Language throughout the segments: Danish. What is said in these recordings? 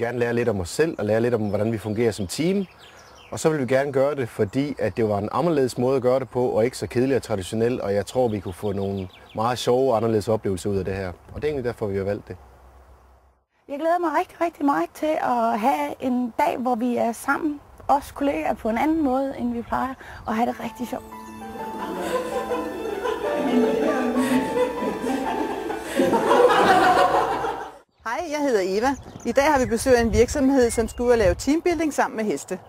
gerne lære lidt om os selv og lære lidt om, hvordan vi fungerer som team. Og så vil vi gerne gøre det, fordi at det var en anderledes måde at gøre det på, og ikke så kedelig og traditionel. Og jeg tror, vi kunne få nogle meget sjove og anderledes oplevelser ud af det her. Og det er egentlig derfor, vi har valgt det. Jeg glæder mig rigtig, rigtig meget til at have en dag, hvor vi er sammen, os kollegaer, på en anden måde, end vi plejer, og have det rigtig sjovt. Hej, jeg hedder Eva. I dag har vi besøgt en virksomhed, som skal ud og lave teambuilding sammen med heste.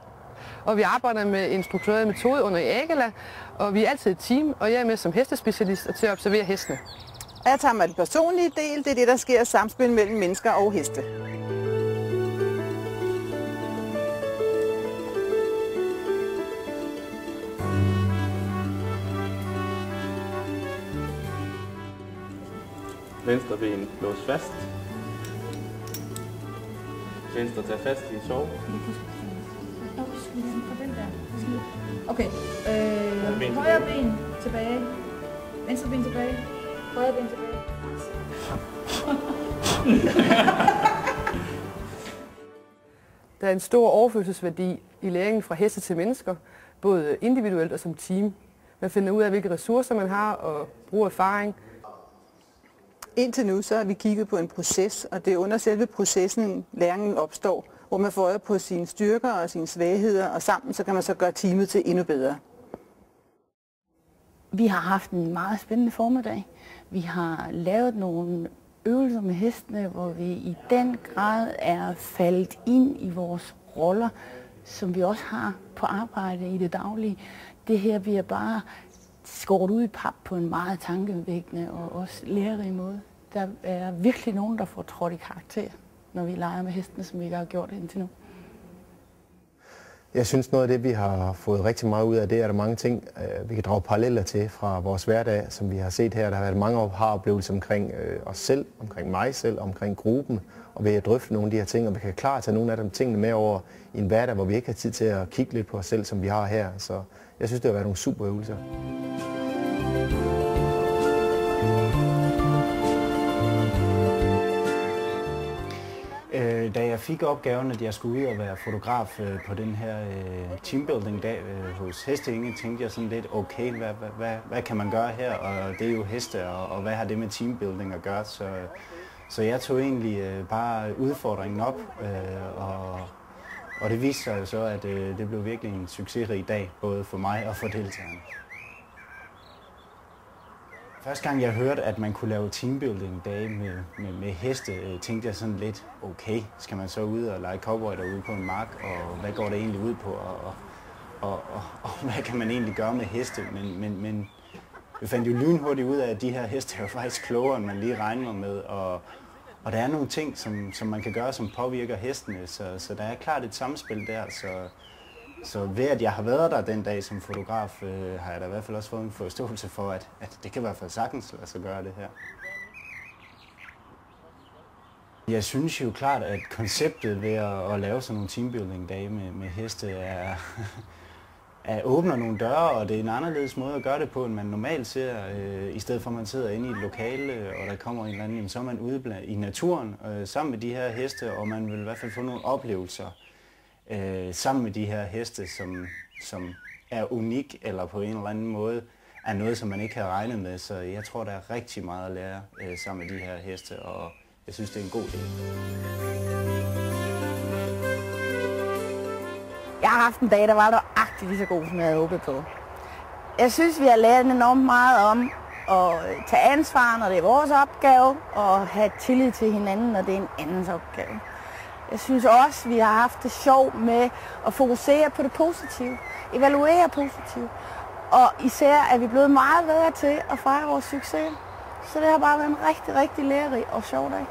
Og vi arbejder med en struktureret metode under AGELA, og vi er altid et team, og jeg er med som hestespecialist og til at observere hestene. Og jeg tager mig den personlige del, det er det, der sker i samspil mellem mennesker og heste. Venstre ben lås fast. Venstre tager fast i sove. Okay, højre ben tilbage, venstre ben tilbage, højre ben tilbage. Der er en stor overførselsværdi i læringen fra heste til mennesker, både individuelt og som team. Man finder ud af, hvilke ressourcer man har og bruger erfaring. Indtil nu så har vi kigget på en proces, og det er under selve processen, læringen opstår, hvor man får øje på sine styrker og sine svagheder, og sammen så kan man så gøre teamet til endnu bedre. Vi har haft en meget spændende formiddag. Vi har lavet nogle øvelser med hestene, hvor vi i den grad er faldet ind i vores roller, som vi også har på arbejde i det daglige. Det her bliver bare skåret ud i pap på en meget tankevækkende og også lærerig måde. Der er virkelig nogen, der får trådt i karakter, når vi leger med hestene, som vi ikke har gjort indtil nu. Jeg synes, noget af det, vi har fået rigtig meget ud af, det er der mange ting, vi kan drage paralleller til fra vores hverdag, som vi har set her. Der har været mange oplevelser omkring os selv, omkring mig selv, omkring gruppen, og ved at drøfte nogle af de her ting, og vi kan klart tage nogle af de tingene med over i en hverdag, hvor vi ikke har tid til at kigge lidt på os selv, som vi har her. Så jeg synes, det har været nogle super øvelser. Da jeg fik opgaven, at jeg skulle ud og være fotograf på den her teambuilding-dag hos Hesteinge, tænkte jeg sådan lidt, okay, hvad kan man gøre her? Og det er jo heste, og hvad har det med teambuilding at gøre? Så jeg tog egentlig bare udfordringen op, og det viste sig jo så, at det blev virkelig en succesrig dag, både for mig og for deltagerne. Første gang jeg hørte, at man kunne lave teambuilding-dage med heste, tænkte jeg sådan lidt, okay, skal man så ud og lege cowboy derude på en mark, og hvad går det egentlig ud på, og hvad kan man egentlig gøre med heste? Men vi fandt jo lynhurtigt ud af, at de her heste er jo faktisk klogere, end man lige regner med, og der er nogle ting, som man kan gøre, som påvirker hestene, så der er klart et samspil der. Så ved at jeg har været der den dag som fotograf, har jeg da i hvert fald også fået en forståelse for, at det kan i hvert fald sagtens lade sig gøre det her. Jeg synes jo klart, at konceptet ved at lave sådan nogle teambuilding-dage med heste åbner nogle døre, og det er en anderledes måde at gøre det på, end man normalt ser. I stedet for at man sidder inde i et lokale, og der kommer en eller anden, så er man ude i naturen sammen med de her heste, og man vil i hvert fald få nogle oplevelser sammen med de her heste, som er unik eller på en eller anden måde er noget, som man ikke havde regnet med. Så jeg tror, der er rigtig meget at lære sammen med de her heste, og jeg synes, det er en god idé. Jeg har haft en dag, der var nøjagtigt lige så god, som jeg havde håbet på. Jeg synes, vi har lært enormt meget om at tage ansvar, når det er vores opgave, og have tillid til hinanden, når det er en andens opgave. Jeg synes også, vi har haft det sjovt med at fokusere på det positive, evaluere positivt, og især er vi blevet meget bedre til at fejre vores succes. Så det har bare været en rigtig, rigtig lærerig og sjov dag.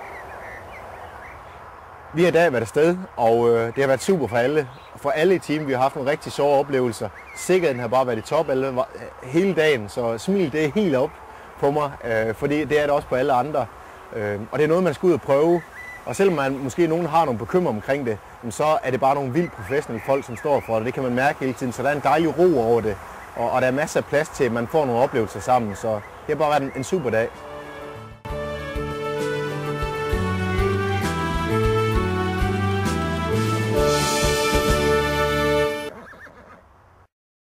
Vi har i dag været afsted, og det har været super for alle. For alle i teamet. Vi har haft nogle rigtig sjove oplevelser. Sikkerheden har bare været i top hele dagen, så smil det er helt op på mig, fordi det er det også på alle andre. Og det er noget, man skal ud og prøve. Og selvom man måske nogen har nogle bekymringer omkring det, så er det bare nogle vildt professionelle folk, som står for det. Det kan man mærke hele tiden, så der er en dejlig ro over det. Og der er masser af plads til, at man får nogle oplevelser sammen. Så det har bare været en super dag.